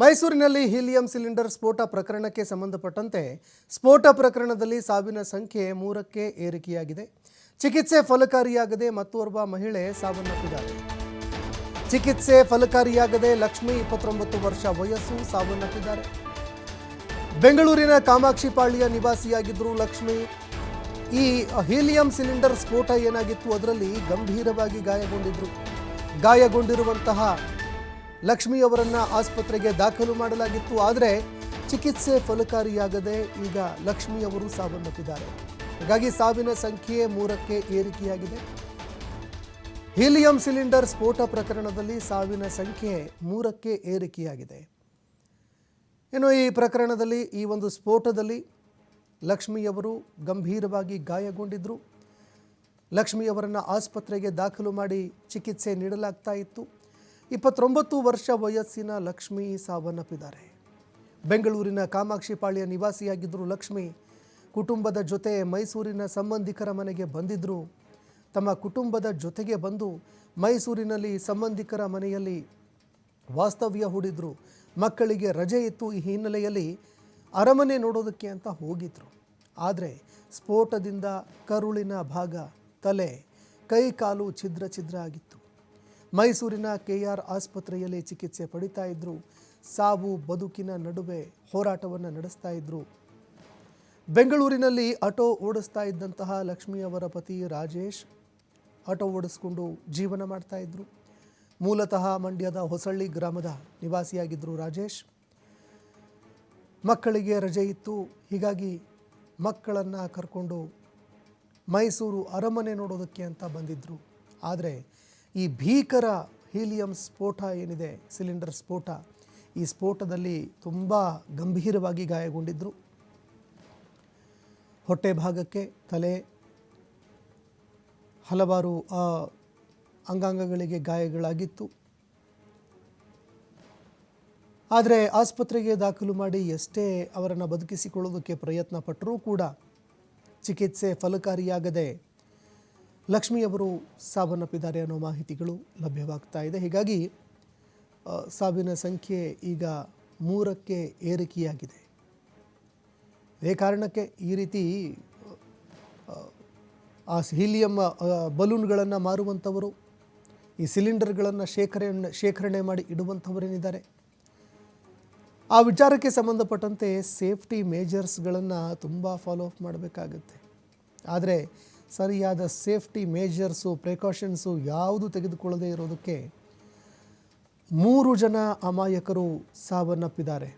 ಮೈಸೂರಿನಲ್ಲಿ helium cylinder ಸ್ಫೋಟ ಪ್ರಕರಣಕ್ಕೆ ಸಂಬಂಧಪಟ್ಟಂತೆ ಸ್ಫೋಟ ಪ್ರಕರಣದಲ್ಲಿ ಸಾವಿನ ಸಂಖ್ಯೆ 3ಕ್ಕೆ ಏರಿಕೆಯಾಗಿದೆ. ಚಿಕಿತ್ಸೆ ಫಲಕಾರಿಯಾಗದೆ ಮತ್ತೋರ್ವ ಮಹಿಳೆ ಸಾವನ್ನಪ್ಪಿದ್ದಾರೆ. ಚಿಕಿತ್ಸೆ ಫಲಕಾರಿಯಾಗದೆ ಲಕ್ಷ್ಮಿ 29 ವರ್ಷ ವಯಸ್ಸು ಸಾವನ್ನಪ್ಪಿದ್ದಾರೆ. ಬೆಂಗಳೂರಿನ ಕಾಮಾಕ್ಷಿಪಾಳ್ಯ ನಿವಾಸಿಯಾಗಿದ್ದರು ಲಕ್ಷ್ಮಿ. ಈ ಹೀಲಿಯಂ ಸಿಲಿಂಡರ್ ಸ್ಫೋಟ ಏನಾಗಿತ್ತು, ಅದರಲ್ಲಿ ಗಂಭೀರವಾಗಿ ಗಾಯಗೊಂಡಿರುವಂತಹ ಲಕ್ಷ್ಮಿಯವರನ್ನ ಆಸ್ಪತ್ರೆಗೆ ದಾಖಲು ಮಾಡಲಾಗಿತ್ತು. ಆದರೆ ಚಿಕಿತ್ಸೆ ಫಲಕಾರಿಯಾಗದೆ ಈಗ ಲಕ್ಷ್ಮಿಯವರು ಸಾವನ್ನಪ್ಪಿದ್ದಾರೆ. ಹೀಗಾಗಿ ಸಾವಿನ ಸಂಖ್ಯೆ 3ಕ್ಕೆ ಏರಿಕೆಯಾಗಿದೆ. ಹೀಲಿಯಂ ಸಿಲಿಂಡರ್ ಸ್ಫೋಟ ಪ್ರಕರಣದಲ್ಲಿ ಸಾವಿನ ಸಂಖ್ಯೆ 3ಕ್ಕೆ ಏರಿಕೆಯಾಗಿದೆ. ಇನ್ನು ಈ ಪ್ರಕರಣದಲ್ಲಿ ಈ ಒಂದು ಸ್ಫೋಟದಲ್ಲಿ ಲಕ್ಷ್ಮಿಯವರು ಗಂಭೀರವಾಗಿ ಗಾಯಗೊಂಡಿದ್ದರು. ಲಕ್ಷ್ಮಿಯವರನ್ನು ಆಸ್ಪತ್ರೆಗೆ ದಾಖಲು ಮಾಡಿ ಚಿಕಿತ್ಸೆ ನೀಡಲಾಗ್ತಾ ಇತ್ತು. 29 ವರ್ಷ ವಯಸ್ಸಿನ ಲಕ್ಷ್ಮಿ ಸಾವನ್ನಪ್ಪಿದ್ದಾರೆ. ಬೆಂಗಳೂರಿನ ಕಾಮಾಕ್ಷಿಪಾಳ್ಯ ನಿವಾಸಿಯಾಗಿದ್ದರು ಲಕ್ಷ್ಮಿ. ಕುಟುಂಬದ ಜೊತೆ ಮೈಸೂರಿನ ಸಂಬಂಧಿಕರ ಮನೆಗೆ ಬಂದಿದ್ದರು. ತಮ್ಮ ಕುಟುಂಬದ ಜೊತೆಗೆ ಬಂದು ಮೈಸೂರಿನಲ್ಲಿ ಸಂಬಂಧಿಕರ ಮನೆಯಲ್ಲಿ ವಾಸ್ತವ್ಯ ಹೂಡಿದ್ರು. ಮಕ್ಕಳಿಗೆ ರಜೆ ಇತ್ತು. ಈ ಹಿನ್ನೆಲೆಯಲ್ಲಿ ಅರಮನೆ ನೋಡೋದಕ್ಕೆ ಅಂತ ಹೋಗಿದ್ರು. ಆದರೆ ಸ್ಫೋಟದಿಂದ ಕರುಳಿನ ಭಾಗ, ತಲೆ, ಕೈ ಕಾಲು ಛಿದ್ರ ಆಗಿತ್ತು. ಮೈಸೂರಿನ KR ಆಸ್ಪತ್ರೆಯಲ್ಲಿ ಚಿಕಿತ್ಸೆ ಪಡಿತಾ ಇದ್ರು. ಸಾವು ಬದುಕಿನ ನಡುವೆ ಹೋರಾಟವನ್ನು ನಡೆಸ್ತಾ ಇದ್ರು. ಬೆಂಗಳೂರಿನಲ್ಲಿ ಆಟೋ ಓಡಿಸ್ತಾ ಇದ್ದಂತಹ ಲಕ್ಷ್ಮಿಯವರ ಪತಿ ರಾಜೇಶ್ ಆಟೋ ಓಡಿಸ್ಕೊಂಡು ಜೀವನ ಮಾಡ್ತಾ ಇದ್ರು. ಮೂಲತಃ ಮಂಡ್ಯದ ಹೊಸಳ್ಳಿ ಗ್ರಾಮದ ನಿವಾಸಿಯಾಗಿದ್ದರು ರಾಜೇಶ್. ಮಕ್ಕಳಿಗೆ ರಜೆ ಇತ್ತು. ಹೀಗಾಗಿ ಮಕ್ಕಳನ್ನು ಕರ್ಕೊಂಡು ಮೈಸೂರು ಅರಮನೆ ನೋಡೋದಕ್ಕೆ ಅಂತ ಬಂದಿದ್ದರು. ಆದರೆ ಈ ಭೀಕರ ಹೀಲಿಯಂ ಸ್ಫೋಟ ಏನಿದೆ, ಸಿಲಿಂಡರ್ ಸ್ಫೋಟ, ಈ ಸ್ಫೋಟದಲ್ಲಿ ತುಂಬ ಗಂಭೀರವಾಗಿ ಗಾಯಗೊಂಡಿದ್ದರು. ಹೊಟ್ಟೆ ಭಾಗಕ್ಕೆ, ತಲೆ, ಹಲವಾರು ಅಂಗಾಂಗಗಳಿಗೆ ಗಾಯಗಳಾಗಿತ್ತು. ಆದರೆ ಆಸ್ಪತ್ರೆಗೆ ದಾಖಲು ಮಾಡಿ ಎಷ್ಟೇ ಅವರನ್ನು ಬದುಕಿಸಿಕೊಳ್ಳೋದಕ್ಕೆ ಪ್ರಯತ್ನ ಪಟ್ಟರೂ ಕೂಡ ಚಿಕಿತ್ಸೆ ಫಲಕಾರಿಯಾಗದೆ ಲಕ್ಷ್ಮಿಯವರು ಸಾವನ್ನಪ್ಪಿದ್ದಾರೆ ಅನ್ನೋ ಮಾಹಿತಿಗಳು ಲಭ್ಯವಾಗ್ತಾ ಇದೆ. ಹೀಗಾಗಿ ಸಾವಿನ ಸಂಖ್ಯೆ ಈಗ 3ಕ್ಕೆ ಏರಿಕೆಯಾಗಿದೆ. ಇದೇ ಕಾರಣಕ್ಕೆ ಈ ರೀತಿ ಆ ಹೀಲಿಯಂ ಬಲೂನ್ಗಳನ್ನು ಮಾರುವಂಥವರು, ಈ ಸಿಲಿಂಡರ್ಗಳನ್ನು ಶೇಖರಣೆ ಮಾಡಿ ಇಡುವಂಥವರೇನಿದ್ದಾರೆ, ಆ ವಿಚಾರಕ್ಕೆ ಸಂಬಂಧಪಟ್ಟಂತೆ ಸೇಫ್ಟಿ ಮೇಜರ್ಸ್ಗಳನ್ನು ತುಂಬ ಫಾಲೋ ಅಪ್ ಮಾಡಬೇಕಾಗುತ್ತೆ. ಆದರೆ ಸರಿಯಾದ ಸೇಫ್ಟಿ ಮೇಜರ್ಸು, ಪ್ರಿಕಾಷನ್ಸು ಯಾವುದು ತೆಗೆದುಕೊಳ್ಳದೇ ಇರೋದಕ್ಕೆ 3 ಜನ ಅಮಾಯಕರು ಸಾವನ್ನಪ್ಪಿದ್ದಾರೆ.